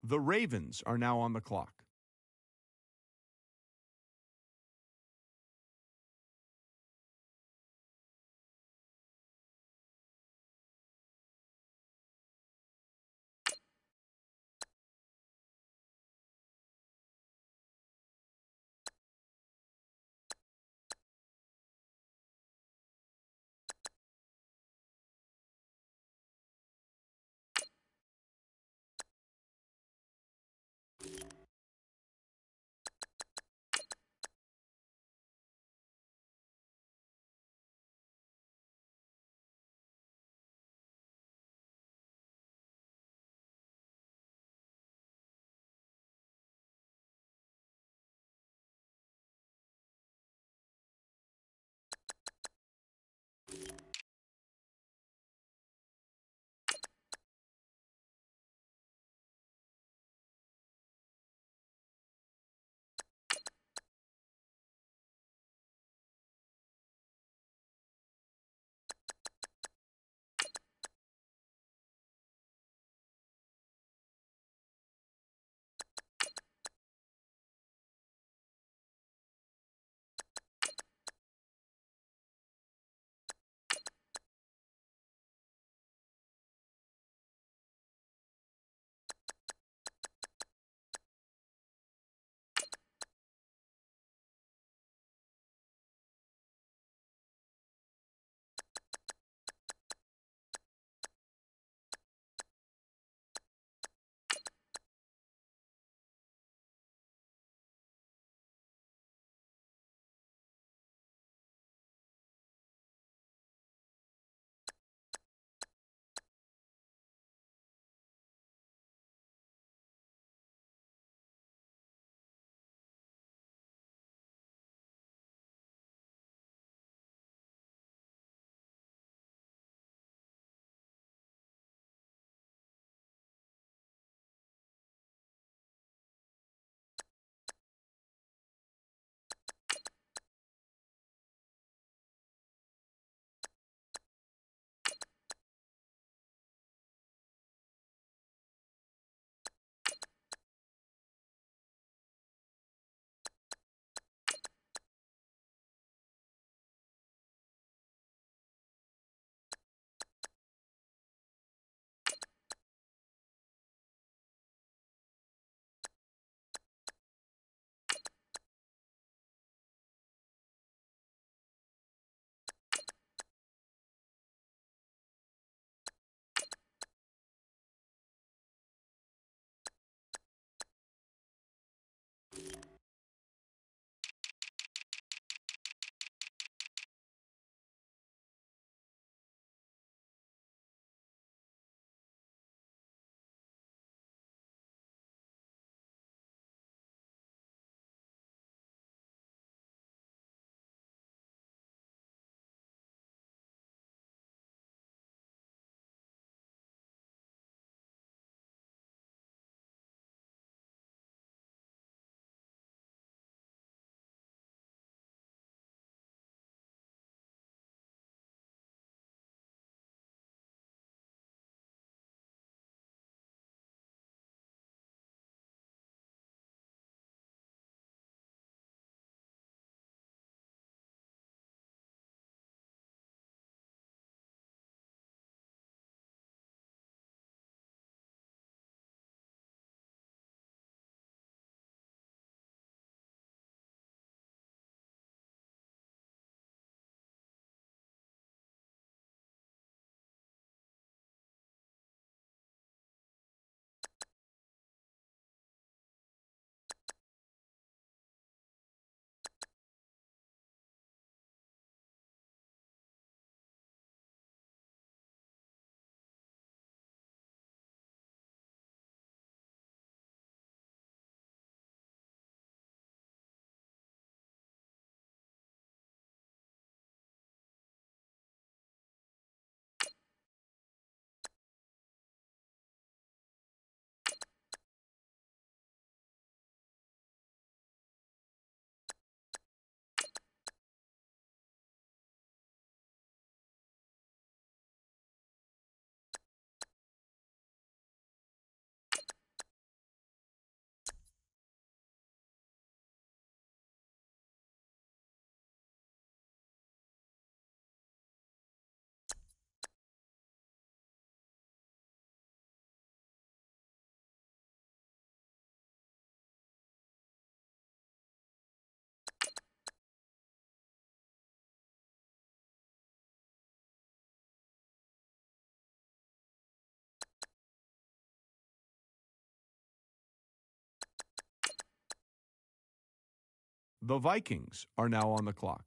The Ravens are now on the clock. The Vikings are now on the clock.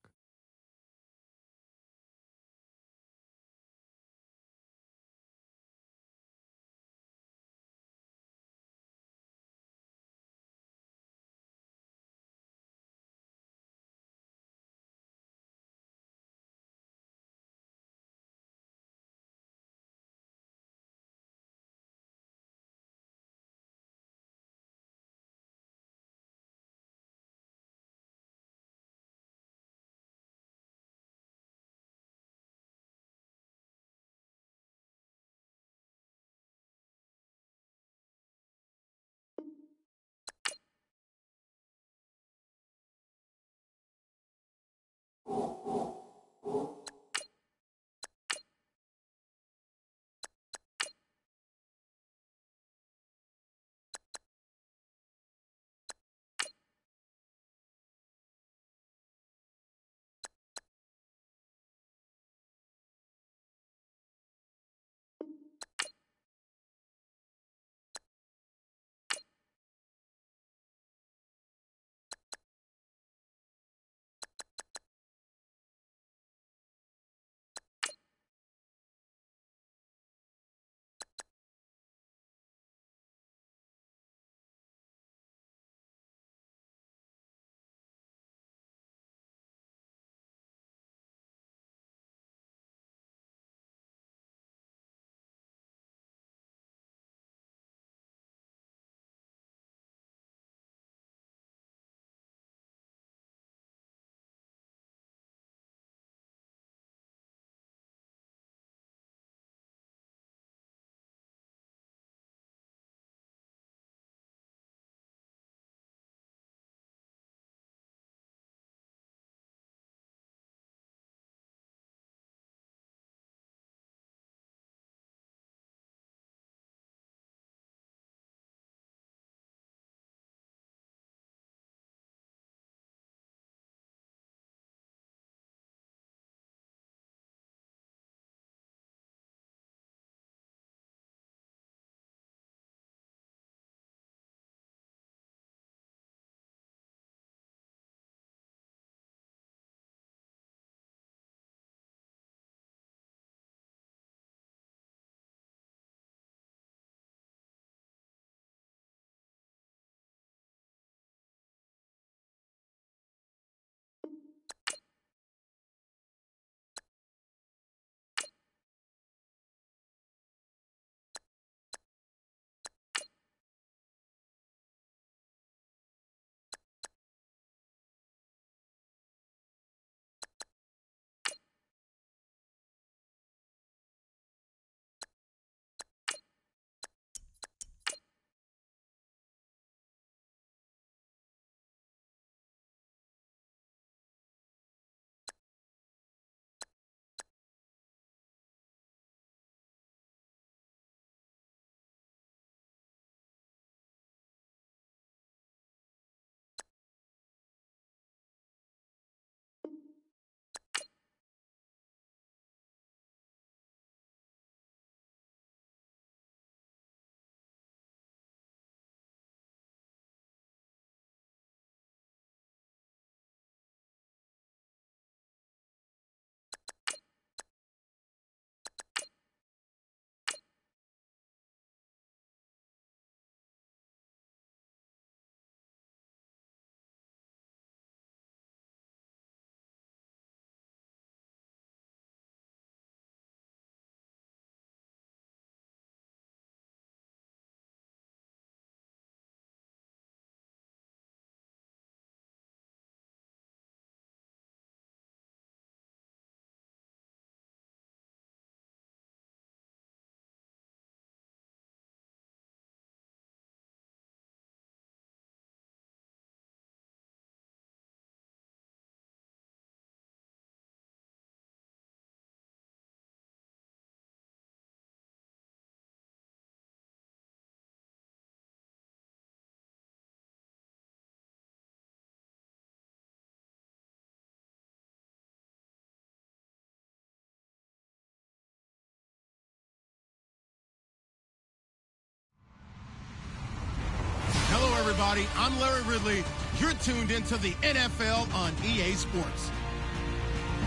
Hello, everybody. I'm Larry Ridley. You're tuned into the NFL on EA Sports.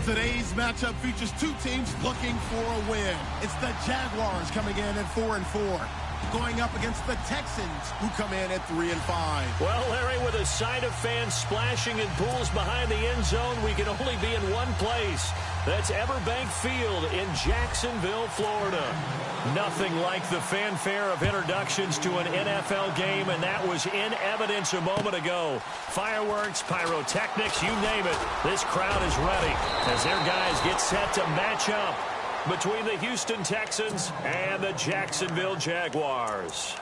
Today's matchup features two teams looking for a win. It's the Jaguars coming in at 4-4, going up against the Texans, who come in at 3-5. Well, Larry, with a sight of fans splashing in pools behind the end zone, we can only be in one place. That's Everbank Field in Jacksonville, Florida. Nothing like the fanfare of introductions to an NFL game, and that was in evidence a moment ago. Fireworks, pyrotechnics, you name it. This crowd is ready as their guys get set to match up between the Houston Texans and the Jacksonville Jaguars.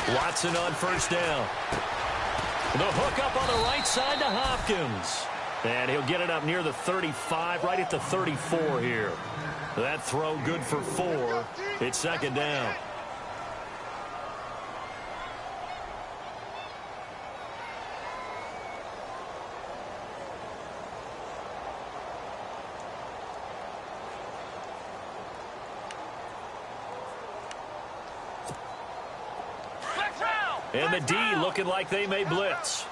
Watson on first down. The hook up on the right side to Hopkins. And he'll get it up near the 35, right at the 34 here. That throw good for 4. It's second down. And the D looking like they may blitz.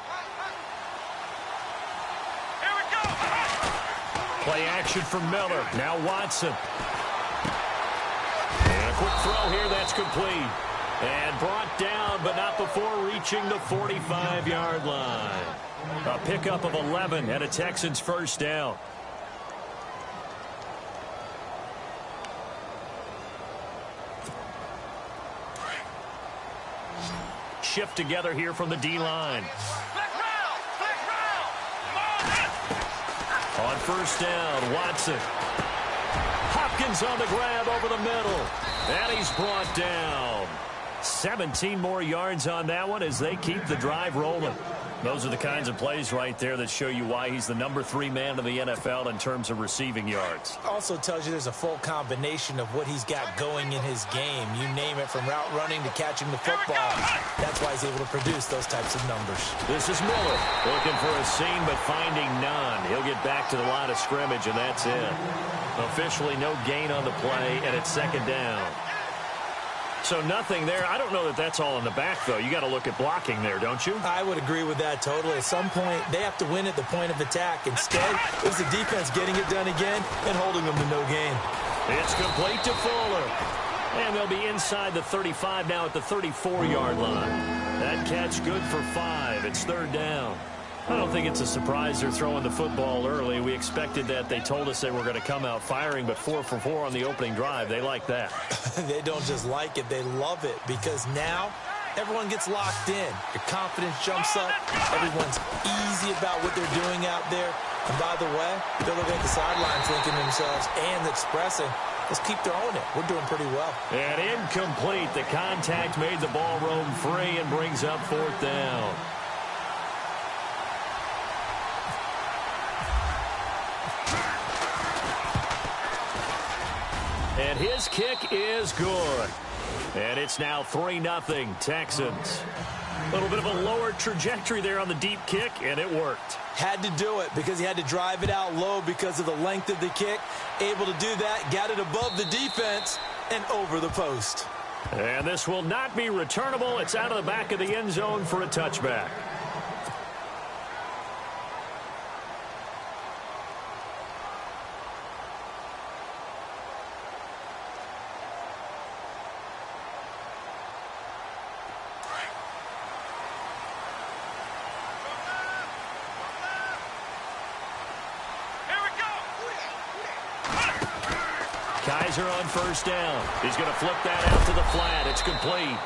Here we go. Play action from Miller. Now Watson. And a quick throw here. That's complete. And brought down, but not before reaching the 45-yard line. A pickup of 11 and a Texans first down. Shift together here from the D-line. On first down, Watson. Hopkins on the grab over the middle. And he's brought down. 17 more yards on that one as they keep the drive rolling. Those are the kinds of plays right there that show you why he's the number 3 man in the NFL in terms of receiving yards. Also tells you there's a full combination of what he's got going in his game. You name it, from route running to catching the football. That's why he's able to produce those types of numbers. This is Miller looking for a seam but finding none. He'll get back to the line of scrimmage, and that's it. Officially no gain on the play, and it's second down. So nothing there. I don't know that that's all in the back, though. You got to look at blocking there, don't you? I would agree with that totally. At some point, they have to win at the point of attack. Instead, it was the defense getting it done again and holding them to no gain. It's complete to Fuller. And they'll be inside the 35 now at the 34-yard line. That catch good for 5. It's third down. I don't think it's a surprise they're throwing the football early. We expected that. They told us they were going to come out firing, but 4 for 4 on the opening drive. They like that. They don't just like it. They love it, because now everyone gets locked in. Your confidence jumps up. Everyone's easy about what they're doing out there. And by the way, they're looking at the sidelines thinking to themselves and expressing, let's keep throwing it. We're doing pretty well. And incomplete. The contact made the ball roam free and brings up fourth down. And his kick is good. And it's now 3-0 Texans. A little bit of a lower trajectory there on the deep kick, and it worked. Had to do it because he had to drive it out low because of the length of the kick. Able to do that, got it above the defense and over the post. And this will not be returnable. It's out of the back of the end zone for a touchback. Kaiser on first down. He's going to flip that out to the flat. It's complete.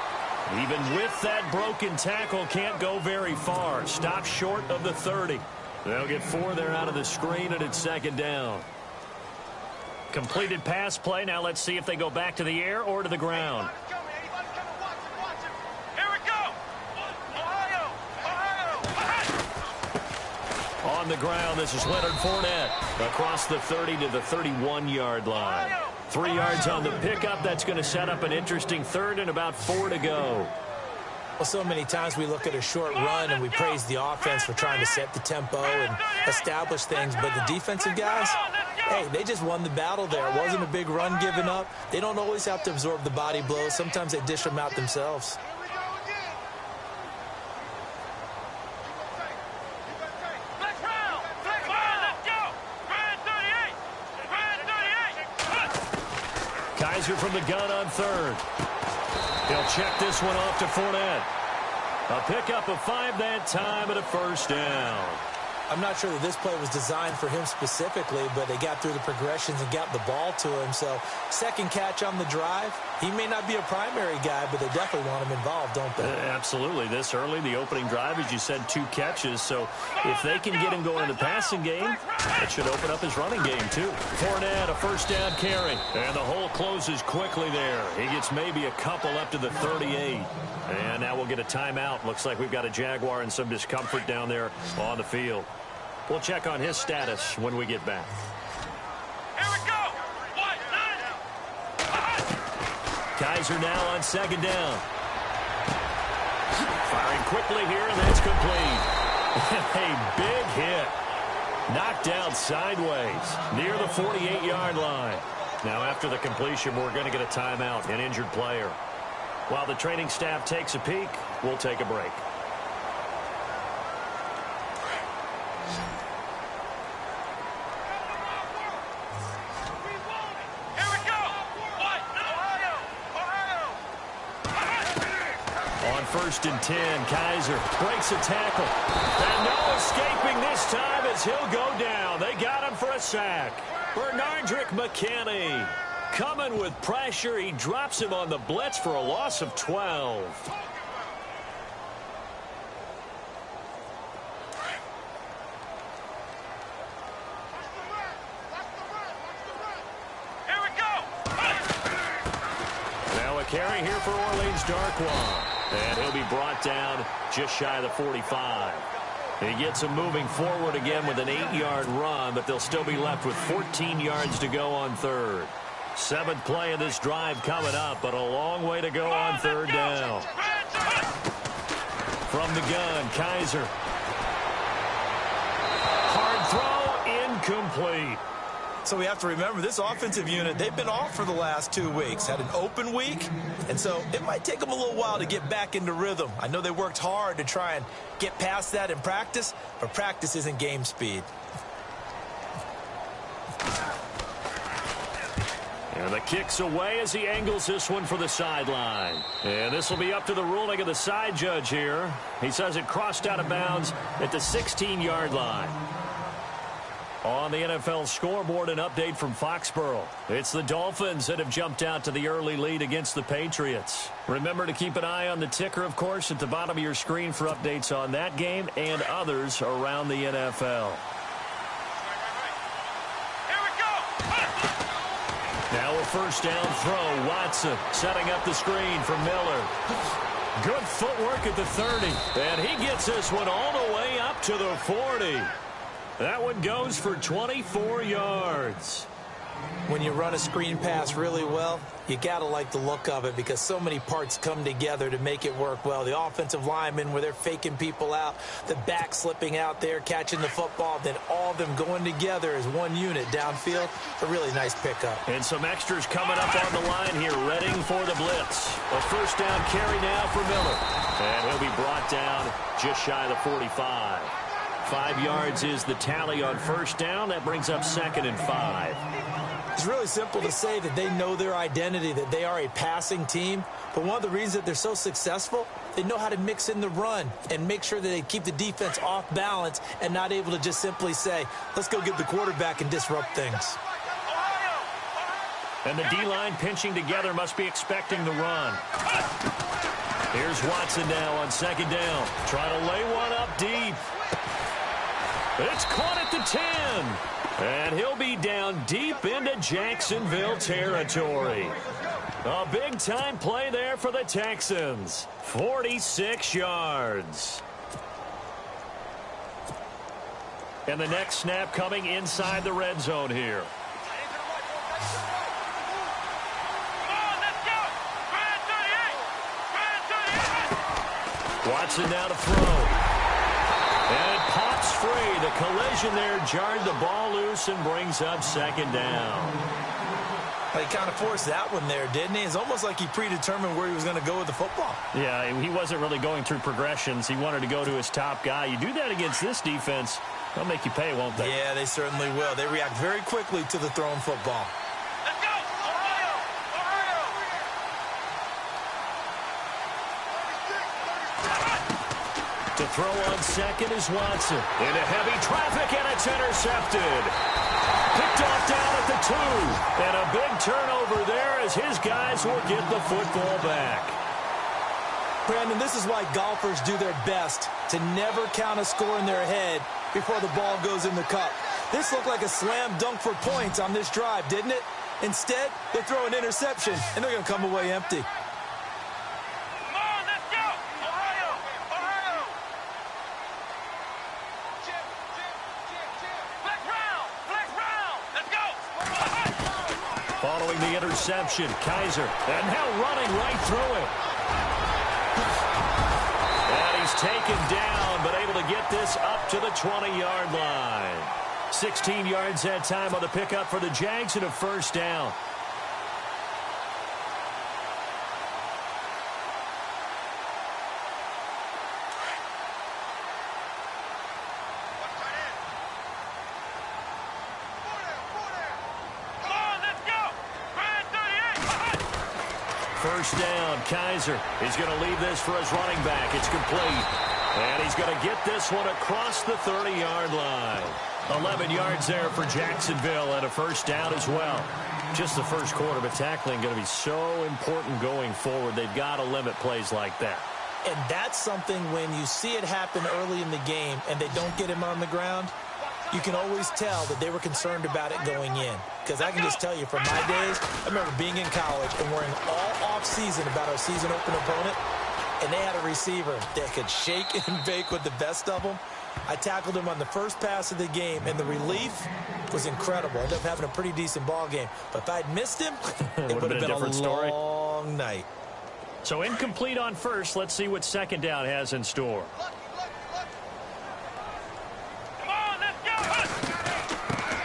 Even with that broken tackle, can't go very far. Stop short of the 30. They'll get 4 there out of the screen, and it's second down. Completed pass play. Now let's see if they go back to the air or to the ground. on the ground. This is Leonard Fournette across the 30 to the 31-yard line. 3 yards on the pickup. That's going to set up an interesting third and about 4 to go. Well, so many times we look at a short run and we praise the offense for trying to set the tempo and establish things. But the defensive guys, hey, they just won the battle there. It wasn't a big run given up. They don't always have to absorb the body blows. Sometimes they dish them out themselves. Kaiser from the gun on third. He'll check this one off to Fournette. A pickup of 5 that time and a first down. I'm not sure that this play was designed for him specifically, but they got through the progressions and got the ball to him. So second catch on the drive. He may not be a primary guy, but they definitely want him involved, don't they? Absolutely. This early, the opening drive, as you said, 2 catches. So if they can get him going in the passing game, it should open up his running game too. Fournette, a first down carry. And the hole closes quickly there. He gets maybe a couple up to the 38. And now we'll get a timeout. Looks like we've got a Jaguar in some discomfort down there on the field. We'll check on his status when we get back. Here we go. Kaiser now on second down. Firing quickly here, and that's complete. A big hit. Knocked out sideways near the 48-yard line. Now after the completion, we're going to get a timeout, an injured player. While the training staff takes a peek, we'll take a break. First and 10, Kaiser breaks a tackle. And no escaping this time as he'll go down. They got him for a sack. Bernardrick McKinney coming with pressure. He drops him on the blitz for a loss of 12. Here we go. Now a carry here for Orleans Darkwa. And he'll be brought down just shy of the 45. He gets him moving forward again with an 8-yard run, but they'll still be left with 14 yards to go on third. 7th play of this drive coming up, but a long way to go on third down. From the gun, Kaiser. Hard throw, incomplete. So we have to remember this offensive unit, they've been off for the last 2 weeks, had an open week, and so it might take them a little while to get back into rhythm. I know they worked hard to try and get past that in practice, but practice isn't game speed. And the kick's away as he angles this one for the sideline. And this will be up to the ruling of the side judge here. He says it crossed out of bounds at the 16-yard line. On the NFL scoreboard, an update from Foxborough. It's the Dolphins that have jumped out to the early lead against the Patriots. Remember to keep an eye on the ticker, of course, at the bottom of your screen for updates on that game and others around the NFL. Here we go. Now a first down throw. Watson setting up the screen for Miller. Good footwork at the 30. And he gets this one all the way up to the 40. That one goes for 24 yards. When you run a screen pass really well, you got to like the look of it because so many parts come together to make it work well. The offensive linemen where they're faking people out, the back slipping out there, catching the football, then all of them going together as one unit downfield. A really nice pickup. And some extras coming up on the line here, readying for the blitz. A first down carry now for Miller. And he'll be brought down just shy of the 45. 5 yards is the tally on first down. That brings up 2nd and 5. It's really simple to say that they know their identity, that they are a passing team. But one of the reasons that they're so successful, they know how to mix in the run and make sure that they keep the defense off balance and not able to just simply say, let's go get the quarterback and disrupt things. And the D-line pinching together must be expecting the run. Here's Watson now on second down. Trying to lay one up deep. It's caught at the 10. And he'll be down deep into Jacksonville territory. A big-time play there for the Texans. 46 yards. And the next snap coming inside the red zone here. Watson now to throw. And it pops free. The collision there jarred the ball loose and brings up second down. He kind of forced that one there, didn't he? It's almost like he predetermined where he was going to go with the football. Yeah, he wasn't really going through progressions. He wanted to go to his top guy. You do that against this defense, they'll make you pay, won't they? Yeah, they certainly will. They react very quickly to the thrown football. Let's go! Ohio! To throw on second is Watson. Into heavy traffic, and it's intercepted. Picked off down at the 2. And a big turnover there as his guys will get the football back. Brandon, this is why golfers do their best to never count a score in their head before the ball goes in the cup. This looked like a slam dunk for points on this drive, didn't it? Instead, they throw an interception, and they're going to come away empty. Come on, let's go! Ohio! Ohio! Black round! Black round! Let's go! Following the interception, Kaiser. And now running right through it. And he's taken down, but able to get this up to the 20-yard line. 16 yards that time on the pickup for the Jags and a first down. Come on, let's go! Brand 38! First down, Kaiser. He's going to leave this for his running back. It's complete. And he's going to get this one across the 30-yard line. 11 yards there for Jacksonville and a first down as well. Just the first quarter, but tackling going to be so important going forward. They've got to limit plays like that. And that's something when you see it happen early in the game and they don't get him on the ground, you can always tell that they were concerned about it going in. Because I can just tell you from my days, I remember being in college and worrying all off-season about our season open opponent, and they had a receiver that could shake and bake with the best of them. I tackled him on the first pass of the game, and the relief was incredible. I ended up having a pretty decent ball game. But if I'd missed him, it would have been a different story. long night. So incomplete on first. Let's see what second down has in store. Come on, let's go!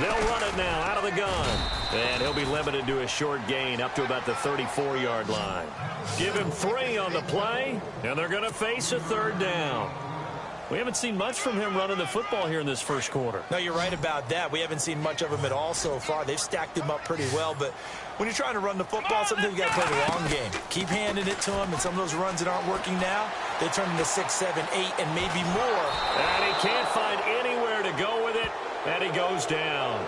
They'll run it now out of the gun. And he'll be limited to a short gain up to about the 34-yard line. Give him 3 on the play, and they're going to face a third down. We haven't seen much from him running the football here in this first quarter. No, you're right about that. We haven't seen much of him at all so far. They've stacked him up pretty well, but when you're trying to run the football, sometimes you got to play the long game. Keep handing it to him, and some of those runs that aren't working now, they turn into 6, 7, 8, and maybe more. And he can't find anywhere to go with it, and he goes down.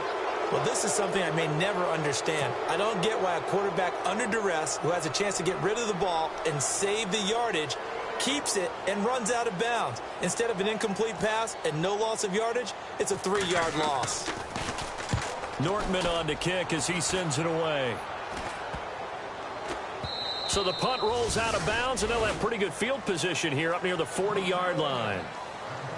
Well, this is something I may never understand. I don't get why a quarterback under duress who has a chance to get rid of the ball and save the yardage keeps it and runs out of bounds. Instead of an incomplete pass and no loss of yardage, it's a 3-yard loss. Nortman on to kick as he sends it away. So the punt rolls out of bounds, and they'll have pretty good field position here up near the 40-yard line.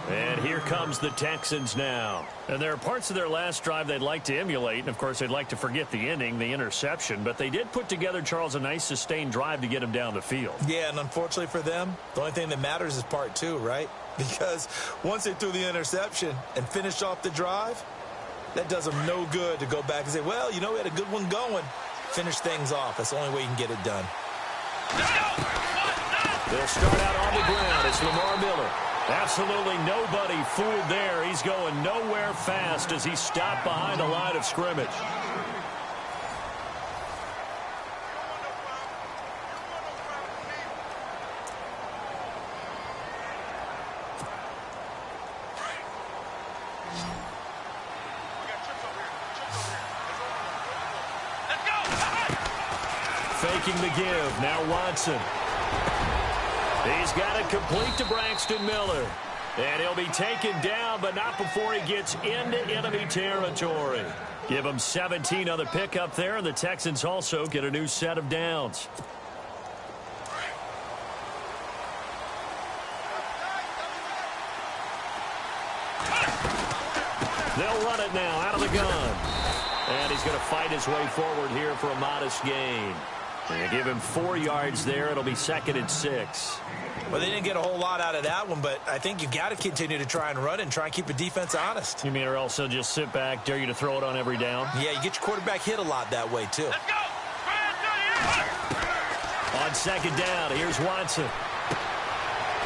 And here comes the Texans now. And there are parts of their last drive they'd like to emulate. And, of course, they'd like to forget the ending, the interception. But they did put together, Charles, a nice sustained drive to get him down the field. Yeah, and unfortunately for them, the only thing that matters is part 2, right? Because once they threw the interception and finished off the drive, that does them no good to go back and say, well, you know, we had a good one going. Finish things off. That's the only way you can get it done. They'll start out on the ground. It's Lamar Miller. Absolutely nobody fooled there. He's going nowhere fast as he stopped behind the line of scrimmage. Faking the give. Now Watson. He's got it complete to Braxton Miller. And he'll be taken down, but not before he gets into enemy territory. Give him 17 on the pickup there, and the Texans also get a new set of downs. it now out of the gun. And he's going to fight his way forward here for a modest gain. They give him 4 yards there. It'll be 2nd and 6. Well, they didn't get a whole lot out of that one, but I think you've got to continue to try and run and try and keep the defense honest. You mean or also just sit back, dare you to throw it on every down? Yeah, you get your quarterback hit a lot that way, too. Let's go. On 2nd down, here's Watson.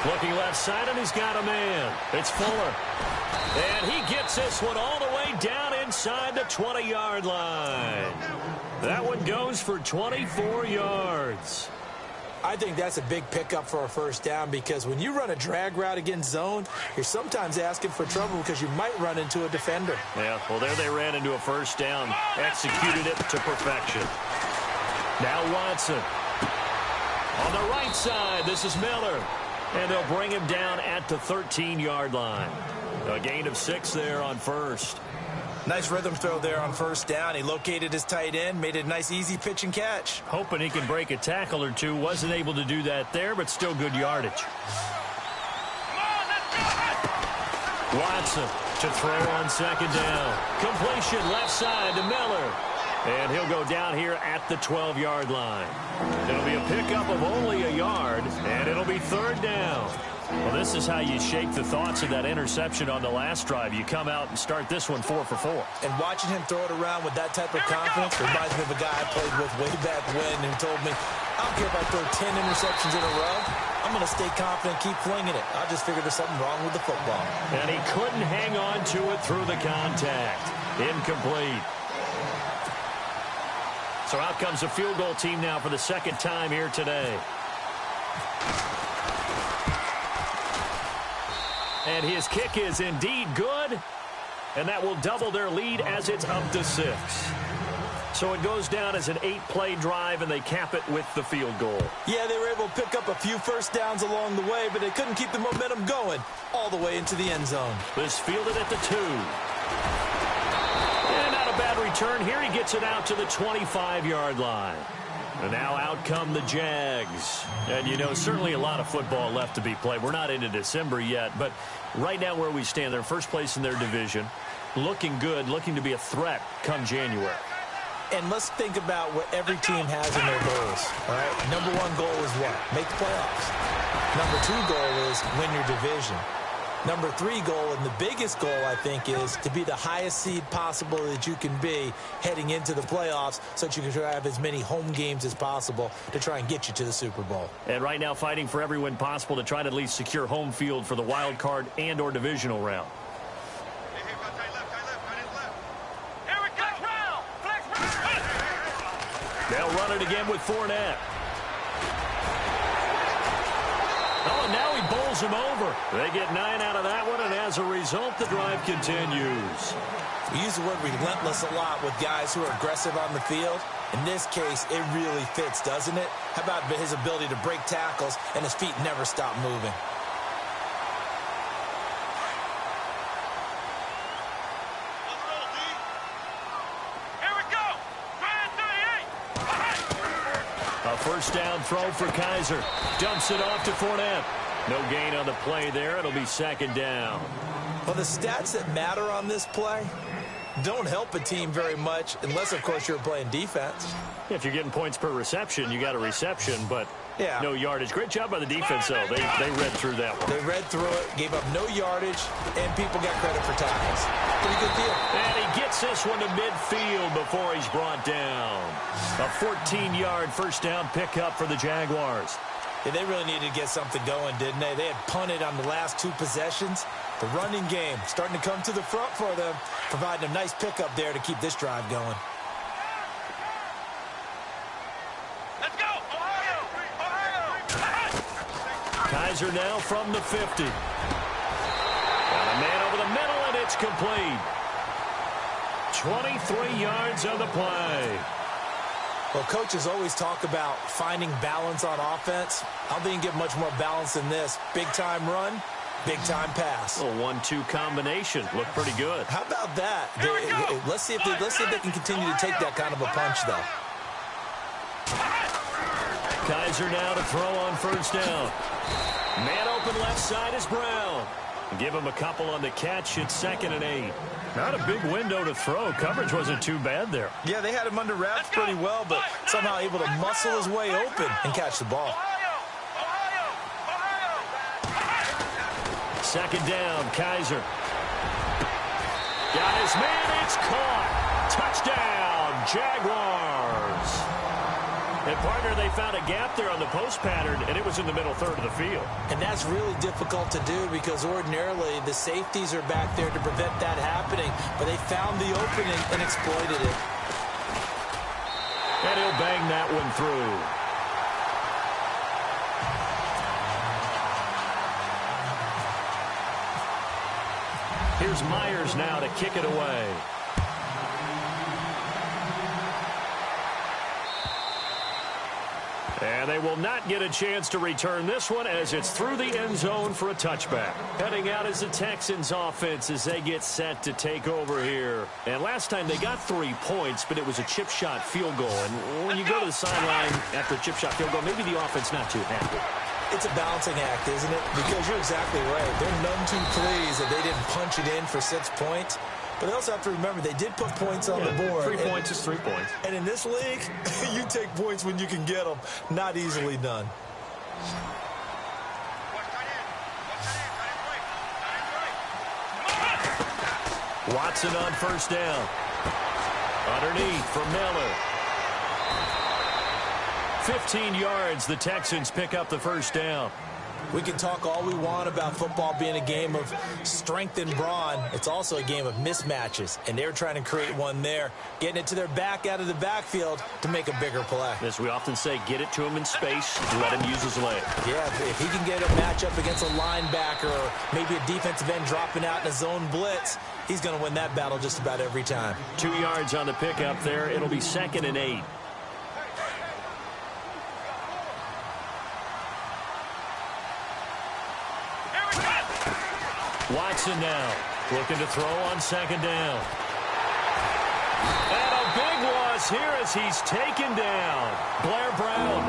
Looking left side, and he's got a man. It's Fuller. And he gets this one all the way down inside the 20-yard line. That one goes for 24 yards. I think that's a big pickup for a first down because when you run a drag route against zone, you're sometimes asking for trouble because you might run into a defender. Yeah, well, there they ran into a first down. Executed it to perfection. Now Watson. On the right side, this is Miller. And they'll bring him down at the 13-yard line. A gain of 6 there on first. Nice rhythm throw there on first down. He located his tight end, made it a nice, easy pitch and catch. Hoping he can break a tackle or two. Wasn't able to do that there, but still good yardage. Watson to throw on 2nd down. Completion left side to Miller. And he'll go down here at the 12-yard line. It'll be a pickup of only a yard, and it'll be 3rd down. Well, this is how you shake the thoughts of that interception on the last drive. You come out and start this one 4 for 4. And watching him throw it around with that type of confidence reminds me of a guy I played with way back when who told me, I don't care if I throw 10 interceptions in a row. I'm going to stay confident, keep flinging it. I just figured there's something wrong with the football. And he couldn't hang on to it through the contact. Incomplete. So out comes a field goal team now for the 2nd time here today. And his kick is indeed good. And that will double their lead as it's up to 6. So it goes down as an 8-play drive, and they cap it with the field goal. Yeah, they were able to pick up a few first downs along the way, but they couldn't keep the momentum going all the way into the end zone. This fielded at the 2. And not a bad return here. He gets it out to the 25-yard line. And now out come the Jags. And, you know, certainly a lot of football left to be played. We're not into December yet, but right now where we stand, they're first place in their division. Looking good, looking to be a threat come January. And let's think about what every team has in their goals. All right, number 1 goal is what? Make the playoffs. Number 2 goal is win your division. Number 3 goal, and the biggest goal, I think, is to be the highest seed possible that you can be heading into the playoffs so that you can have as many home games as possible to try and get you to the Super Bowl. And right now fighting for every win possible to try to at least secure home field for the wild card and or divisional round. Here we go. Flex round. They'll run it again with Fournette. Oh, and now he bowls him over. They get 9 out of that one, and as a result, the drive continues. We use the word relentless a lot with guys who are aggressive on the field. In this case, it really fits, doesn't it? How about his ability to break tackles and his feet never stop moving? Here we go. Brand 38. A first down throw for Kaiser. Dumps it off to Fournette. No gain on the play there. It'll be 2nd down. Well, the stats that matter on this play don't help a team very much unless, of course, you're playing defense. If you're getting points per reception, you got a reception, but Yeah. no yardage. Great job by the defense, though. They read through that one. They read through it, gave up no yardage, and people got credit for tackles. Pretty good deal. And he gets this one to midfield before he's brought down. A 14-yard first down pickup for the Jaguars. Yeah, they really needed to get something going, didn't they? They had punted on the last 2 possessions. The running game starting to come to the front for them, providing a nice pickup there to keep this drive going. Let's go. Ohio. Kaiser now from the 50. Got a man over the middle, and it's complete. 23 yards on the play. Well, coaches always talk about finding balance on offense. I don't think you can get much more balance than this. Big-time run, big-time pass. A 1-2 combination. Looked pretty good. How about that? Let's see if they can continue to take that kind of a punch, though. Kaiser now to throw on first down. Man open left side is Brown. Give him a couple on the catch. It's 2nd and 8. Not a big window to throw. Coverage wasn't too bad there. Yeah, they had him under wraps pretty well, but somehow able to muscle his way open and catch the ball. Second down, Kaiser. Got his man, it's caught. Touchdown, Jaguars. And, partner, they found a gap there on the post pattern, and it was in the middle third of the field. And that's really difficult to do because ordinarily the safeties are back there to prevent that happening, but they found the opening and exploited it. And he'll bang that one through. Here's Myers now to kick it away. And they will not get a chance to return this one as it's through the end zone for a touchback. Heading out is the Texans offense as they get set to take over here. And last time they got 3 points, but it was a chip shot field goal. And when you go to the sideline after a chip shot field goal, maybe the offense not too happy. It's a balancing act, isn't it? Because you're exactly right. They're none too pleased that they didn't punch it in for 6 points. But they also have to remember they did put points on the board. 3 points is 3 points. And in this league, you take points when you can get them. Not easily done. Watson on first down. Underneath for Miller. 15 yards, the Texans pick up the first down. We can talk all we want about football being a game of strength and brawn. It's also a game of mismatches, and they're trying to create one there, getting it to their back out of the backfield to make a bigger play. As we often say, get it to him in space, let him use his leg. Yeah, if he can get a matchup against a linebacker or maybe a defensive end dropping out in a zone blitz, he's going to win that battle just about every time. 2 yards on the pickup there. It'll be 2nd and 8. Watson now looking to throw on second down. And a big loss here as he's taken down. Blair Brown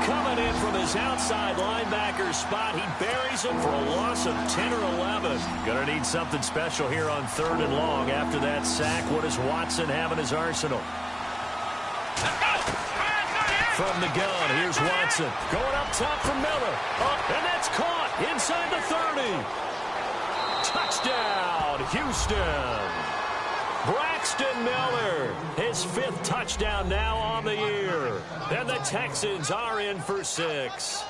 coming in from his outside linebacker spot. He buries him for a loss of 10 or 11. Going to need something special here on 3rd and long after that sack. What does Watson have in his arsenal? From the gun, here's Watson. Going up top for Miller. Up, and that's caught inside the 30. Touchdown, Houston. Braxton Miller, his 5th touchdown now on the year. And the Texans are in for 6.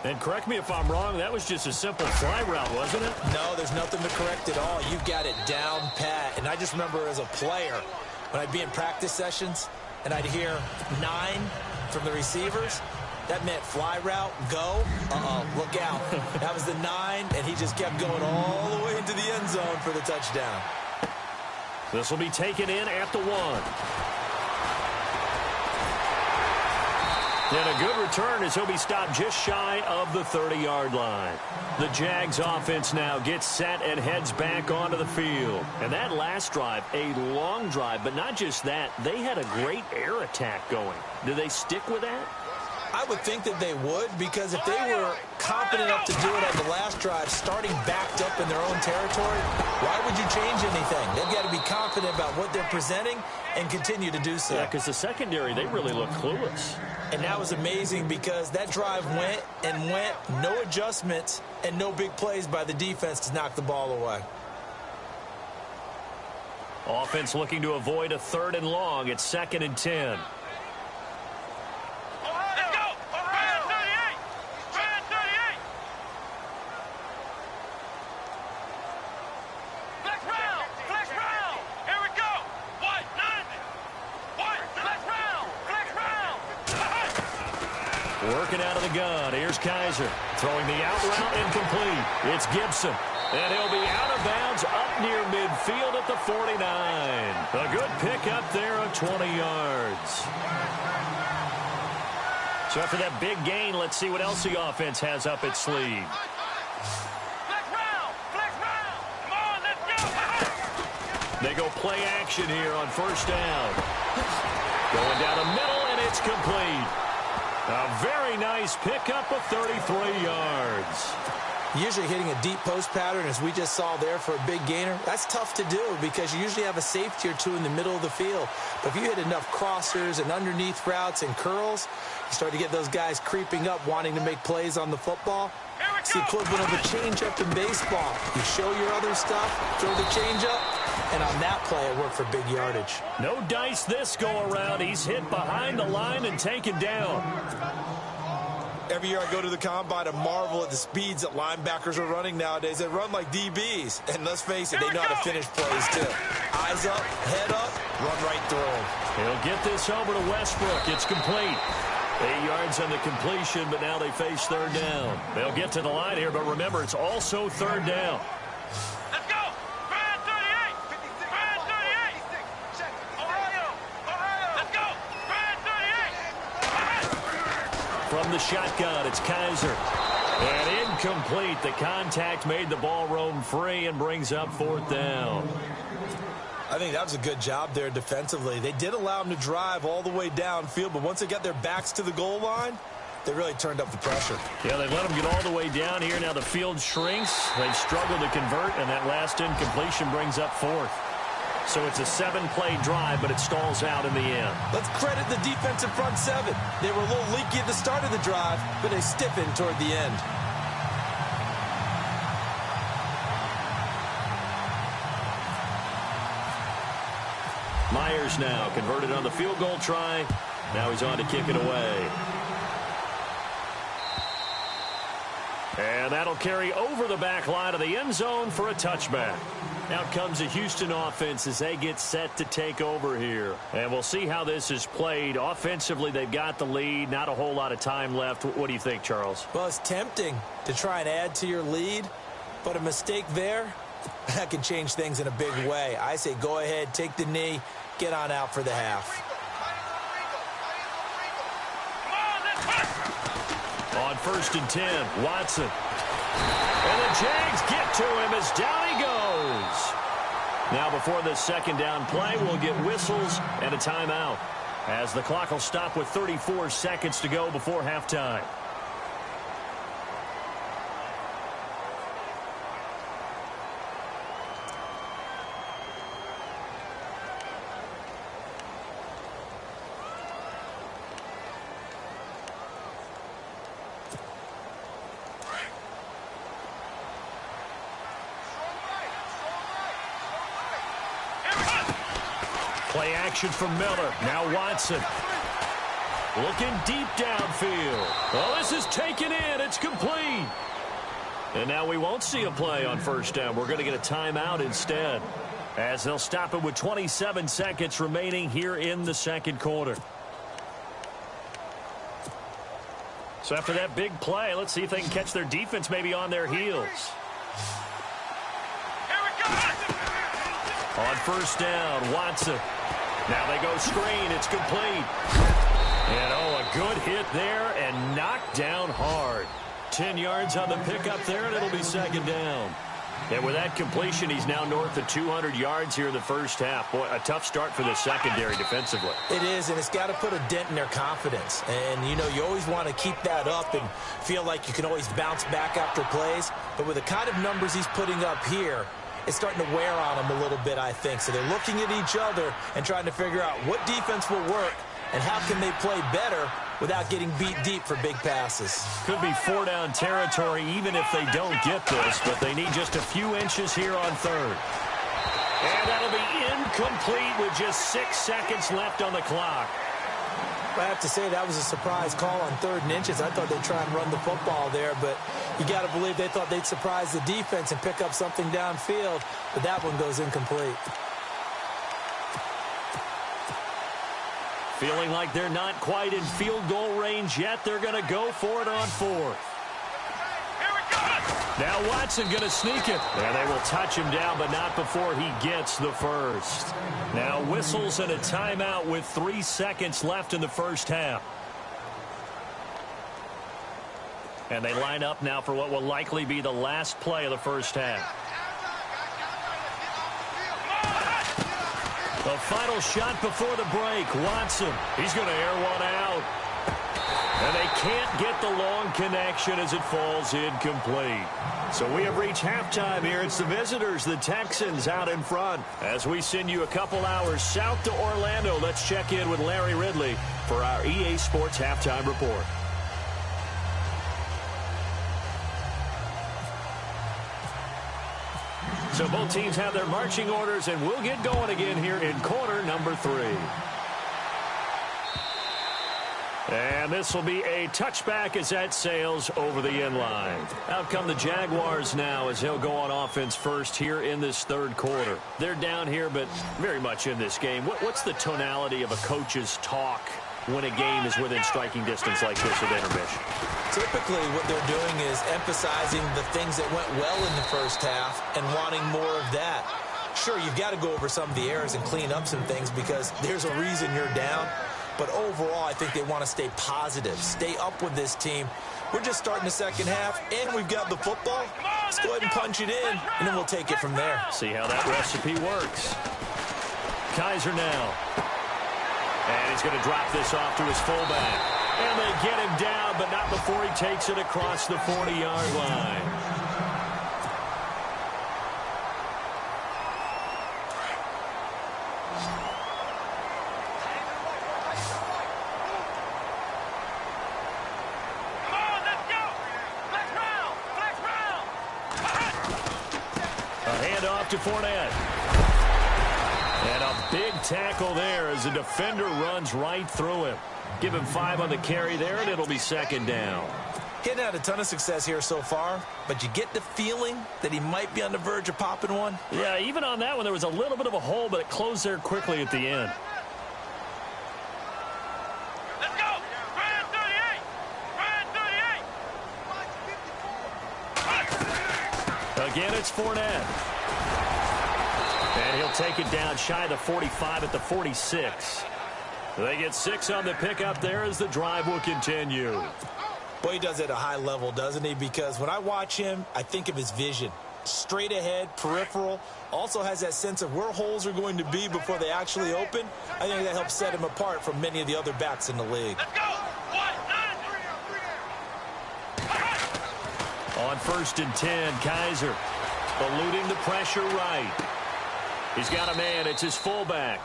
And correct me if I'm wrong, that was just a simple fly route, wasn't it? No, there's nothing to correct at all. You've got it down pat. And I just remember as a player, when I'd be in practice sessions, and I'd hear 9 from the receivers, that meant fly route, go, look out. That was the 9, and he just kept going all the way into the end zone for the touchdown. This will be taken in at the 1. And a good return as he'll be stopped just shy of the 30-yard line. The Jags offense now gets set and heads back onto the field. And that last drive, a long drive, but not just that, they had a great air attack going. Do they stick with that? I would think that they would, because if they were confident enough to do it on the last drive, starting backed up in their own territory, why would you change anything? They've got to be confident about what they're presenting and continue to do so. Yeah, because the secondary, they really look clueless. And that was amazing because that drive went and went, no adjustments and no big plays by the defense to knock the ball away. Offense looking to avoid a 3rd and long. It's 2nd and 10. Working out of the gun. Here's Kaiser. Throwing the out route incomplete. It's Gibson. And he'll be out of bounds up near midfield at the 49. A good pickup there of 20 yards. So after that big gain, let's see what else the offense has up its sleeve. They go play action here on first down. Going down the middle, and it's complete. A very nice pickup of 33 yards. Usually hitting a deep post pattern, as we just saw there for a big gainer, that's tough to do because you usually have a safety or two in the middle of the field. But if you hit enough crossers and underneath routes and curls, you start to get those guys creeping up, wanting to make plays on the football. It's the equivalent of a changeup in baseball. You show your other stuff, throw the changeup, and on that play, it worked for big yardage. No dice this go-around. He's hit behind the line and taken down. Every year I go to the combine, I marvel at the speeds that linebackers are running nowadays. They run like DBs. And let's face it, they know how to finish plays too. Eyes up, head up, run right through them. He'll get this over to Westbrook. It's complete. 8 yards on the completion, but now they face third down. They'll get to the line here, but remember, it's also third down. Let's go! Brand 38! Brand 38! Ohio! Let's go! Brand 38! From the shotgun, it's Kaiser. And incomplete. The contact made the ball roam free and brings up fourth down. I think that was a good job there defensively. They did allow them to drive all the way downfield, but once they got their backs to the goal line, they really turned up the pressure. Yeah, they let them get all the way down here. Now the field shrinks. They've struggled to convert, and that last incompletion brings up fourth. So it's a 7-play drive, but it stalls out in the end. Let's credit the defensive front seven. They were a little leaky at the start of the drive, but they stiffened toward the end. Myers now converted on the field goal try. Now he's on to kick it away. And that'll carry over the back line of the end zone for a touchback. Out comes the Houston offense as they get set to take over here. And we'll see how this is played. Offensively, they've got the lead. Not a whole lot of time left. What do you think, Charles? Well, it's tempting to try and add to your lead, but a mistake there, that can change things in a big way. I say go ahead, take the knee, get on out for the half. On 1st and 10, Watson. And the Jags get to him as down he goes. Now before this second down play, we'll get whistles and a timeout, as the clock will stop with 34 seconds to go before halftime. Play action from Miller. Now Watson. Looking deep downfield. Oh, this is taken in. It's complete. And now we won't see a play on first down. We're going to get a timeout instead, as they'll stop it with 27 seconds remaining here in the second quarter. So after that big play, let's see if they can catch their defense maybe on their heels. On first down, Watson. Now they go screen. It's complete. And, oh, a good hit there and knocked down hard. 10 yards on the pickup there, and it'll be second down. And with that completion, he's now north of 200 yards here in the first half. Boy, a tough start for the secondary defensively. It is, and it's got to put a dent in their confidence. And, you know, you always want to keep that up and feel like you can always bounce back after plays. But with the kind of numbers he's putting up here, it's starting to wear on them a little bit, I think. So they're looking at each other and trying to figure out what defense will work and how can they play better without getting beat deep for big passes. Could be 4-down territory even if they don't get this, but they need just a few inches here on third. And that'll be incomplete with just 6 seconds left on the clock. I have to say that was a surprise call on 3rd and inches. I thought they'd try and run the football there, but you got to believe they thought they'd surprise the defense and pick up something downfield, but that one goes incomplete. Feeling like they're not quite in field goal range yet. They're going to go for it on 4th. Now Watson going to sneak it. And they will touch him down, but not before he gets the first. Now whistles and a timeout with 3 seconds left in the first half. And they line up now for what will likely be the last play of the first half. The final shot before the break. Watson, he's going to air one out. And they can't get the long connection as it falls incomplete. So we have reached halftime here. It's the visitors, the Texans, out in front. As we send you a couple hours south to Orlando, let's check in with Larry Ridley for our EA Sports Halftime Report. So both teams have their marching orders, and we'll get going again here in quarter number 3. And this will be a touchback as that sails over the end line. Out come the Jaguars now as they'll go on offense first here in this third quarter. They're down here, but very much in this game. What's the tonality of a coach's talk when a game is within striking distance like this at intermission? Typically, what they're doing is emphasizing the things that went well in the first half and wanting more of that. Sure, you've got to go over some of the errors and clean up some things because there's a reason you're down. But overall, I think they want to stay positive, stay up with this team. We're just starting the second half, and we've got the football. Let's go ahead and punch it in, and then we'll take it from there. See how that recipe works. Kaiser now. And he's going to drop this off to his fullback. And they get him down, but not before he takes it across the 40-yard line. To Fournette. And a big tackle there as the defender runs right through him. Give him 5 on the carry there, and it'll be second down. Getting had a ton of success here so far, but you get the feeling that he might be on the verge of popping one. Yeah, even on that one, there was a little bit of a hole, but it closed there quickly at the end. Let's go! Brand 38! Brand 38! Again, it's Fournette. And he'll take it down shy of the 45 at the 46. They get 6 on the pickup there as the drive will continue. Boy, he does it at a high level, doesn't he? Because when I watch him, I think of his vision. Straight ahead, peripheral. Also has that sense of where holes are going to be before they actually open. I think that helps set him apart from many of the other backs in the league. Let's go! 1, 9. On 1st and 10, Kaiser eluding the pressure right. He's got a man. It's his fullback.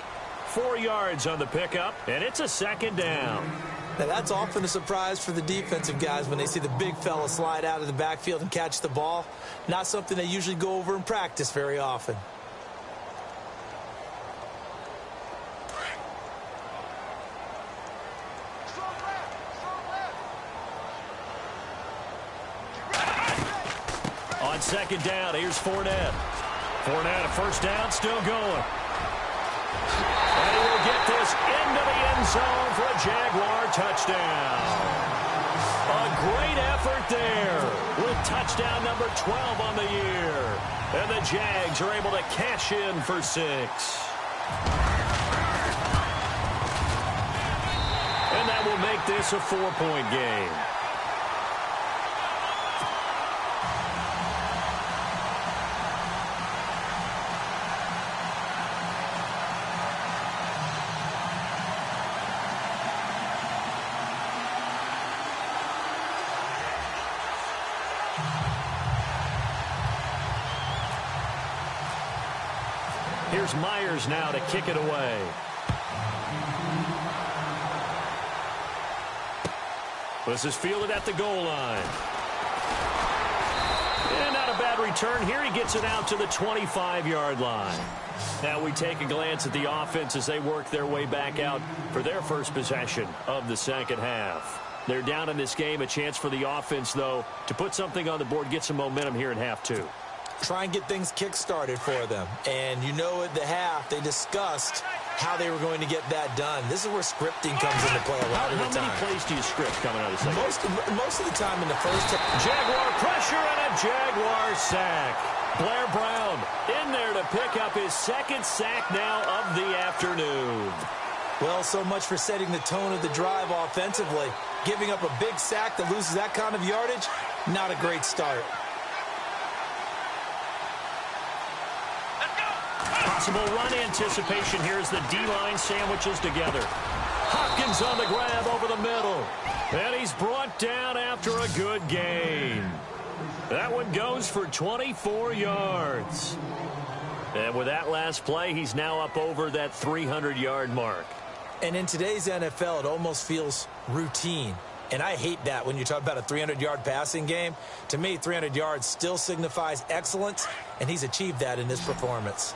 4 yards on the pickup, and it's a second down. Now, that's often a surprise for the defensive guys when they see the big fella slide out of the backfield and catch the ball. Not something they usually go over in practice very often. On second down, here's Fournette. Fournette, a first down, still going. And he will get this into the end zone for a Jaguar touchdown. A great effort there with touchdown number 12 on the year. And the Jags are able to cash in for 6. And that will make this a 4-point game. Here's Myers now to kick it away. This is fielded at the goal line. And not a bad return here. He gets it out to the 25-yard line. Now we take a glance at the offense as they work their way back out for their first possession of the second half. They're down in this game. A chance for the offense, though, to put something on the board, get some momentum here in half 2. Try and get things kick-started for them. And you know at the half, they discussed how they were going to get that done. This is where scripting comes into play a lot of the time. How many plays do you script coming out of the second? Most of the time in the first half. Jaguar pressure and a Jaguar sack. Blair Brown in there to pick up his second sack now of the afternoon. Well, so much for setting the tone of the drive offensively. Giving up a big sack that loses that kind of yardage, not a great start. Possible run anticipation here as the D-line sandwiches together. Hopkins on the grab over the middle. And he's brought down after a good gain. That one goes for 24 yards. And with that last play, he's now up over that 300-yard mark. And in today's NFL, it almost feels routine. And I hate that when you talk about a 300-yard passing game. To me, 300 yards still signifies excellence, and he's achieved that in this performance.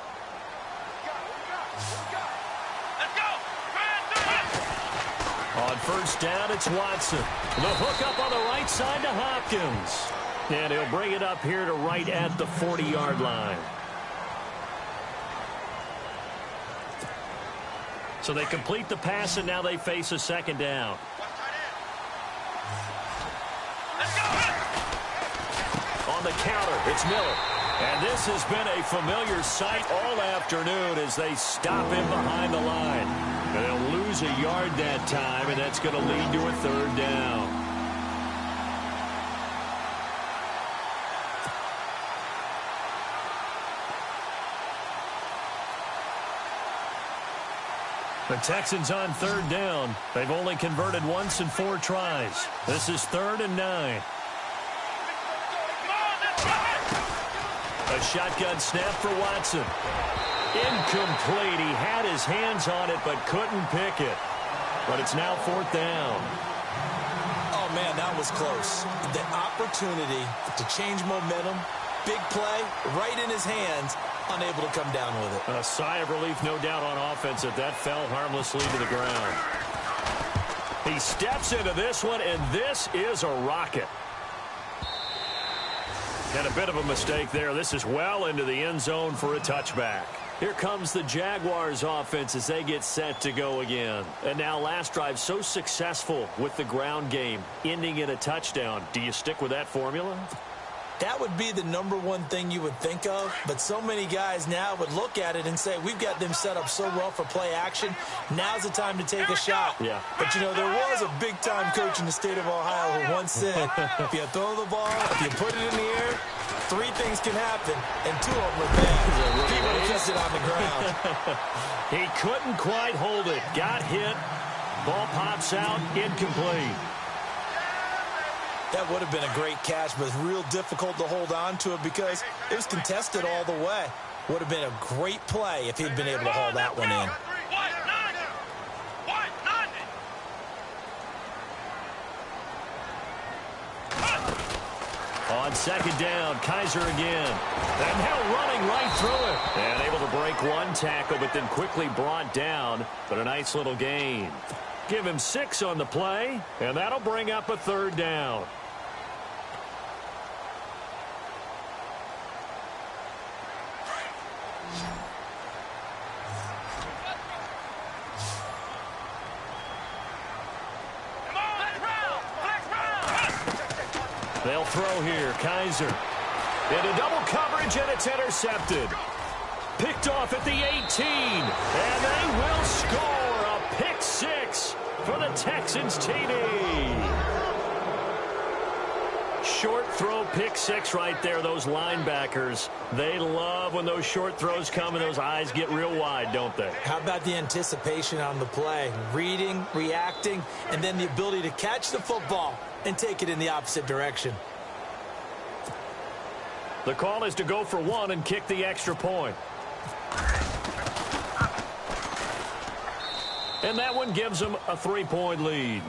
On first down, it's Watson. The hook up on the right side to Hopkins. And he'll bring it up here to right at the 40-yard line. So they complete the pass, and now they face a second down. On the counter, it's Miller. And this has been a familiar sight all afternoon as they stop him behind the line. And they'll lose a yard that time, and that's going to lead to a third down. The Texans on third down. They've only converted once in 4 tries. This is 3rd and 9. A shotgun snap for Watson. Incomplete. He had his hands on it but couldn't pick it. But it's now 4th down. Oh, man, that was close. The opportunity to change momentum, big play, right in his hands, unable to come down with it. A sigh of relief, no doubt, on offense that fell harmlessly to the ground. He steps into this one, and this is a rocket. And a bit of a mistake there. This is well into the end zone for a touchback. Here comes the Jaguars offense as they get set to go again. And now last drive so successful with the ground game, ending in a touchdown. Do you stick with that formula? That would be the #1 thing you would think of, but so many guys now would look at it and say, we've got them set up so well for play action. Now's the time to take a shot. Yeah. But, you know, there was a big-time coach in the state of Ohio who once said, if you throw the ball, if you put it in the air, 3 things can happen, and 2 of them are bad. He would have kept it on the ground. He couldn't quite hold it. Got hit. Ball pops out. Incomplete. That would have been a great catch, but it's real difficult to hold on to it because it was contested all the way. Would have been a great play if he'd been able to haul that one in. On second down, Kaiser again. And now running right through it. And able to break one tackle, but then quickly brought down. But a nice little gain. Give him 6 on the play, and that'll bring up a third down. They'll throw here. Kaiser into double coverage, and it's intercepted. Picked off at the 18, and they will score a pick 6 for the Texans TD. Short throw, pick 6 right there. Those linebackers, they love when those short throws come and those eyes get real wide, don't they? How about the anticipation on the play? Reading, reacting, and then the ability to catch the football and take it in the opposite direction. The call is to go for 1 and kick the extra point. And that one gives them a 3-point lead.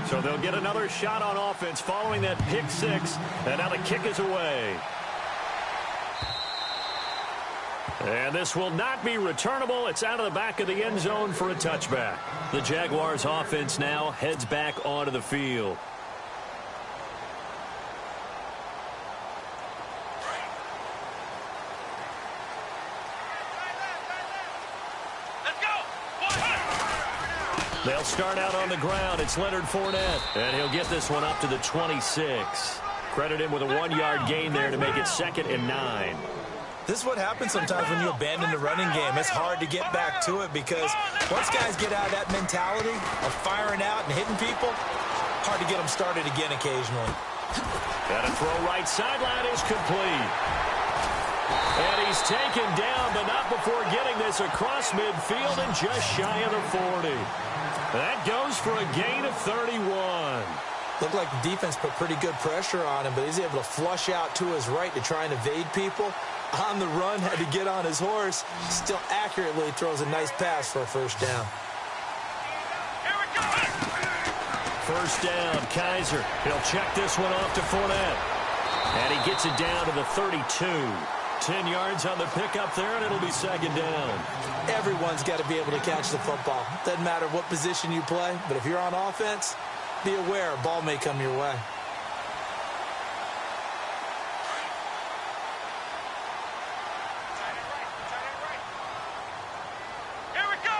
So they'll get another shot on offense following that pick 6. And now the kick is away. And this will not be returnable. It's out of the back of the end zone for a touchback. The Jaguars offense now heads back onto the field. They'll start out on the ground. It's Leonard Fournette. And he'll get this one up to the 26. Credit him with a 1-yard gain there to make it 2nd and 9. This is what happens sometimes when you abandon the running game. It's hard to get back to it because once guys get out of that mentality of firing out and hitting people, hard to get them started again occasionally. And a throw right sideline is complete. And he's taken down, but not before getting this across midfield and just shy of the 40. That goes for a gain of 31. Looked like the defense put pretty good pressure on him, but he's able to flush out to his right to try and evade people. On the run, had to get on his horse. Still accurately throws a nice pass for a first down. First down, Kaiser. He'll check this one off to Fournette. And he gets it down to the 32. 10 yards on the pickup there, and it'll be second down. Everyone's got to be able to catch the football. Doesn't matter what position you play, but if you're on offense, be aware a ball may come your way. Here we go.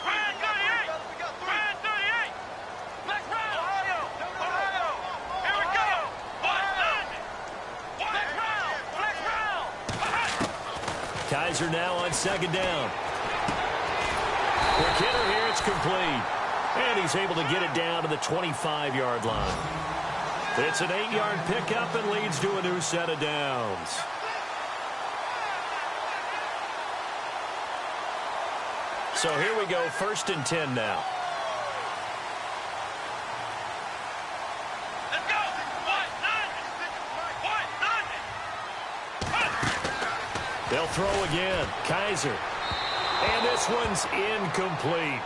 Brand 38. Brand 38. Black round. Ohio. Here we go. Black round. Black round. Kaiser now on second down. Quick hitter here, it's complete. And he's able to get it down to the 25-yard line. It's an 8-yard pickup and leads to a new set of downs. So here we go, first and 10 now. Let's go. They'll throw again. Kaiser. And this one's incomplete.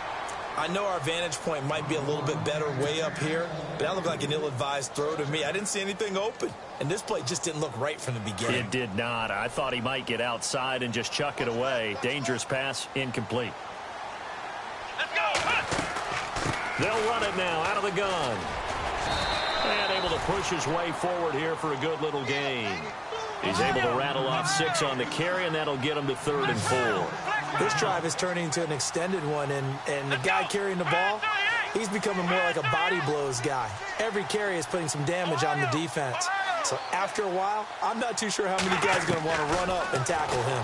I know our vantage point might be a little bit better way up here, but that looked like an ill-advised throw to me. I didn't see anything open, and this play just didn't look right from the beginning. It did not. I thought he might get outside and just chuck it away. Dangerous pass, incomplete. Let's go. They'll run it now out of the gun. And able to push his way forward here for a good little gain. He's able to rattle off 6 on the carry, and that'll get him to 3rd and 4. This drive is turning into an extended one, and the guy carrying the ball, he's becoming more like a body blows guy. Every carry is putting some damage on the defense. So after a while, I'm not too sure how many guys are going to want to run up and tackle him.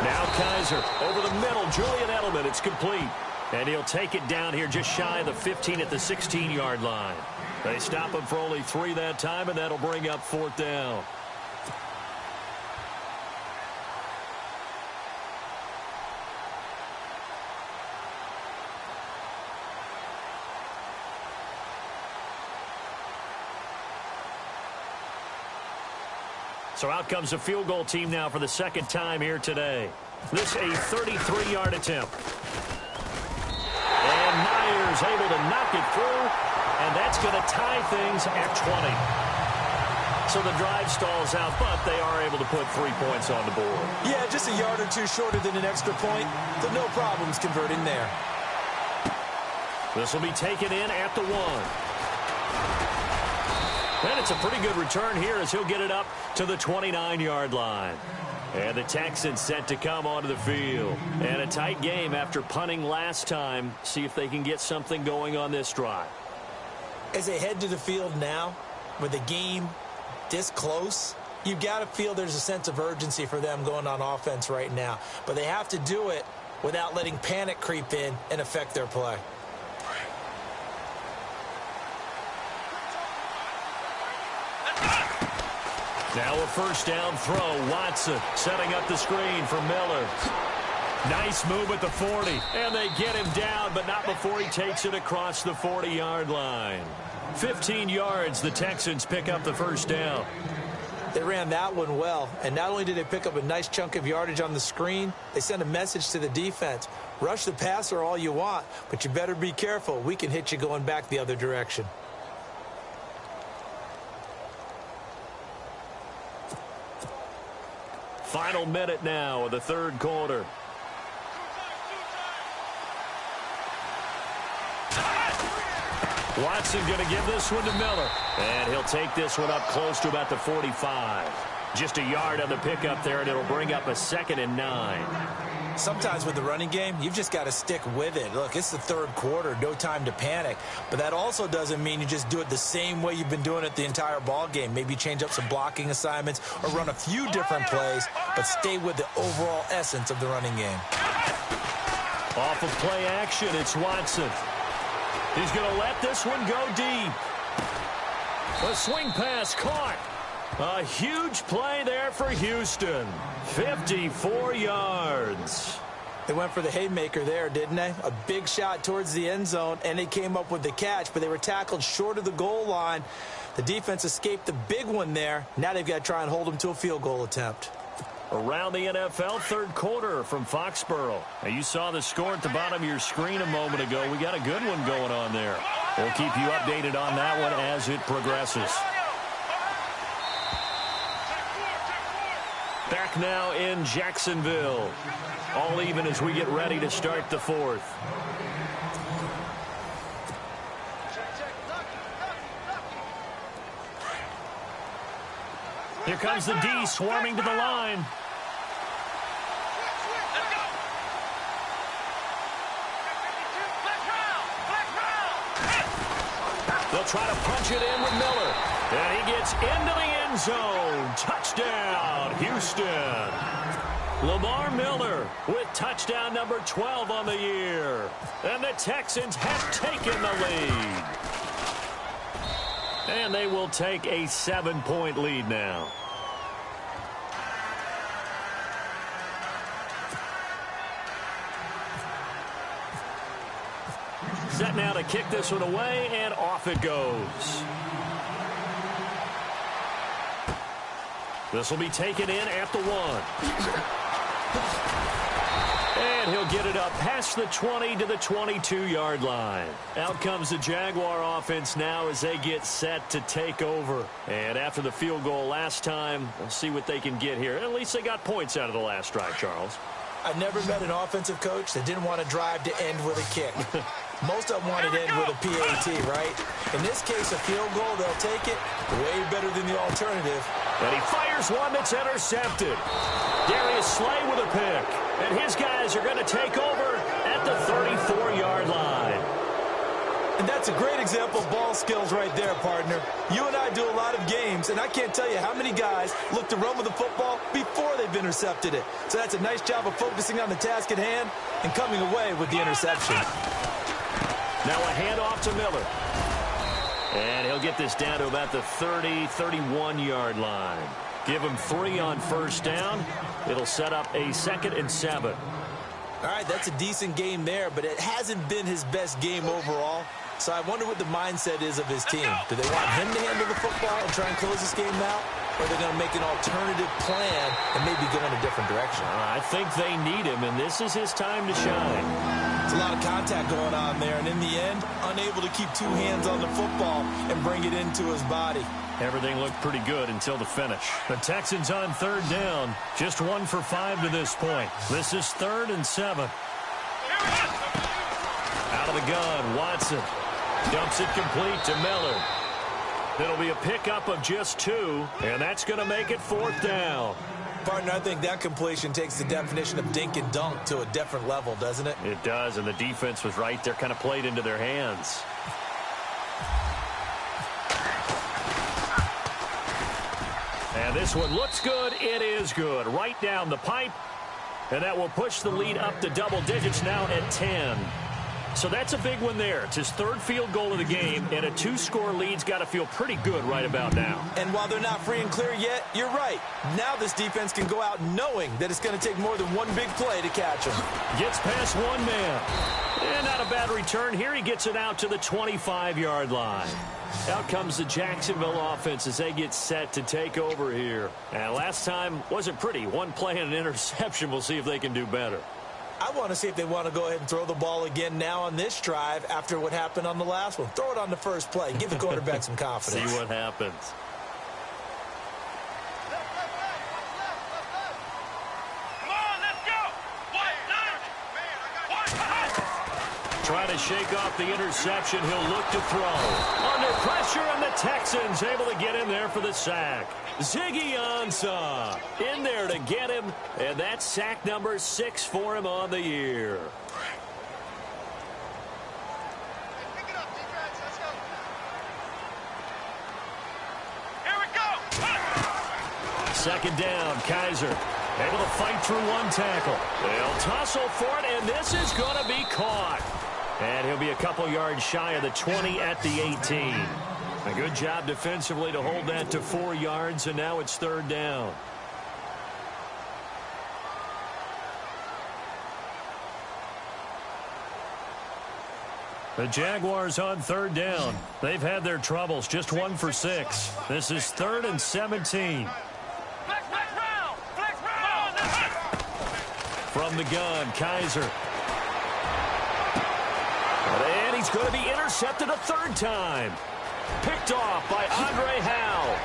Now Kaiser over the middle. Julian Edelman, it's complete. And he'll take it down here just shy of the 15 at the 16-yard line. They stop him for only 3 that time, and that'll bring up 4th down. So out comes the field goal team now for the second time here today. This a 33-yard attempt. And Myers able to knock it through, and that's going to tie things at 20. So the drive stalls out, but they are able to put 3 points on the board. Yeah, just a yard or two shorter than an extra point, so no problems converting there. This will be taken in at the 1. And it's a pretty good return here as he'll get it up to the 29-yard line. And the Texans set to come onto the field. And a tight game after punting last time. See if they can get something going on this drive. As they head to the field now, with the game this close, you've got to feel there's a sense of urgency for them going on offense right now. But they have to do it without letting panic creep in and affect their play. Now a first down throw. Watson setting up the screen for Miller. Nice move at the 40. And they get him down, but not before he takes it across the 40-yard line. 15 yards, the Texans pick up the first down. They ran that one well, and not only did they pick up a nice chunk of yardage on the screen, they sent a message to the defense. Rush the passer all you want, but you better be careful. We can hit you going back the other direction. Final minute now of the third quarter. Watson going to give this one to Miller. And he'll take this one up close to about the 45. Just a yard on the pickup there, and it'll bring up a 2nd and 9. Sometimes with the running game, you've just got to stick with it. Look, it's the third quarter, no time to panic. But that also doesn't mean you just do it the same way you've been doing it the entire ball game. Maybe change up some blocking assignments or run a few different plays, but stay with the overall essence of the running game. Off of play action, it's Watson. He's going to let this one go deep. A swing pass caught. A huge play there for Houston. 54 yards. They went for the haymaker there, didn't they? A big shot towards the end zone, and they came up with the catch, but they were tackled short of the goal line. The defense escaped the big one there. Now they've got to try and hold them to a field goal attempt. Around the NFL, third quarter from Foxborough. Now, you saw the score at the bottom of your screen a moment ago. We got a good one going on there. We'll keep you updated on that one as it progresses. Back now in Jacksonville. All even as we get ready to start the fourth. Here comes the D swarming to the line. They'll try to punch it in with Miller. And he gets into the end zone. Touchdown, Houston. Lamar Miller with touchdown number 12 on the year. And the Texans have taken the lead. And they will take a 7-point lead now. Set now to kick this one away, and off it goes. This will be taken in at the 1. And he'll get it up past the 20 to the 22-yard line. Out comes the Jaguar offense now as they get set to take over. And after the field goal last time, we'll see what they can get here. At least they got points out of the last drive, Charles. I've never met an offensive coach that didn't want to drive to end with a kick. Most of them want to end with a PAT, right? In this case, a field goal, they'll take it. Way better than the alternative. And he fires one that's intercepted. Darius Slay with a pick. And his guys are going to take over at the 34-yard line. And that's a great example of ball skills right there, partner. You and I do a lot of games, and I can't tell you how many guys look to run with the football before they've intercepted it. So that's a nice job of focusing on the task at hand and coming away with the interception. Now a handoff to Miller. And he'll get this down to about the 30, 31-yard line. Give him 3 on first down. It'll set up a 2nd and 7. All right, that's a decent game there, but it hasn't been his best game overall. So I wonder what the mindset is of his team. Do they want him to handle the football and try and close this game out? Or are they going to make an alternative plan and maybe go in a different direction? I think they need him, and this is his time to shine. It's a lot of contact going on there, and in the end, unable to keep 2 hands on the football and bring it into his body. Everything looked pretty good until the finish. The Texans on 3rd down. Just 1 for 5 to this point. This is 3rd and 7. Out of the gun, Watson. Dumps it complete to Miller. It'll be a pickup of just 2, and that's going to make it 4th down. Partner, I think that completion takes the definition of dink and dunk to a different level, doesn't it? It does, and the defense was right there, kind of played into their hands. And this one looks good. It is good. Right down the pipe. And that will push the lead up to double digits now at 10. So that's a big one there. It's his 3rd field goal of the game, and a 2-score lead's got to feel pretty good right about now. And while they're not free and clear yet, you're right. Now this defense can go out knowing that it's going to take more than one big play to catch him. Gets past one man. And not a bad return here. He gets it out to the 25-yard line. Out comes the Jacksonville offense as they get set to take over here. And last time wasn't pretty. 1 play and an interception. We'll see if they can do better. I want to see if they want to go ahead and throw the ball again now on this drive after what happened on the last one. Throw it on the first play. Give the quarterback some confidence. See what happens. Come on, let's go. Trying to shake off the interception. He'll look to throw. Under pressure, and the Texans able to get in there for the sack. Ziggy Ansah in there to get him, and that's sack number 6 for him on the year. Here we go. 2nd down, Kaiser able to fight through 1 tackle. They'll tussle for it, and this is going to be caught. And he'll be a couple yards shy of the 20 at the 18. A good job defensively to hold that to 4 yards, and now it's 3rd down. The Jaguars on 3rd down. They've had their troubles, just 1 for 6. This is 3rd and 17. From the gun, Kaiser. And he's going to be intercepted a 3rd time. Picked off by Andre Howe.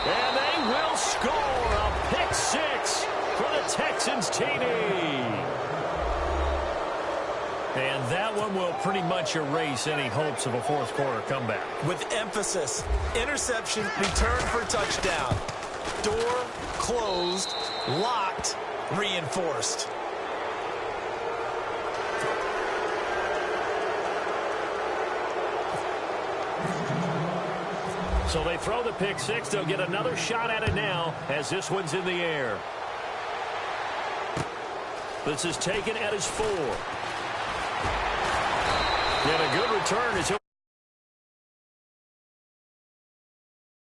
And they will score a pick 6 for the Texans TD. And that one will pretty much erase any hopes of a 4th quarter comeback. With emphasis, interception, return for touchdown. Door closed, locked, reinforced. So they throw the pick 6. They'll get another shot at it now as this one's in the air. This is taken at his 4. And a good return as he'll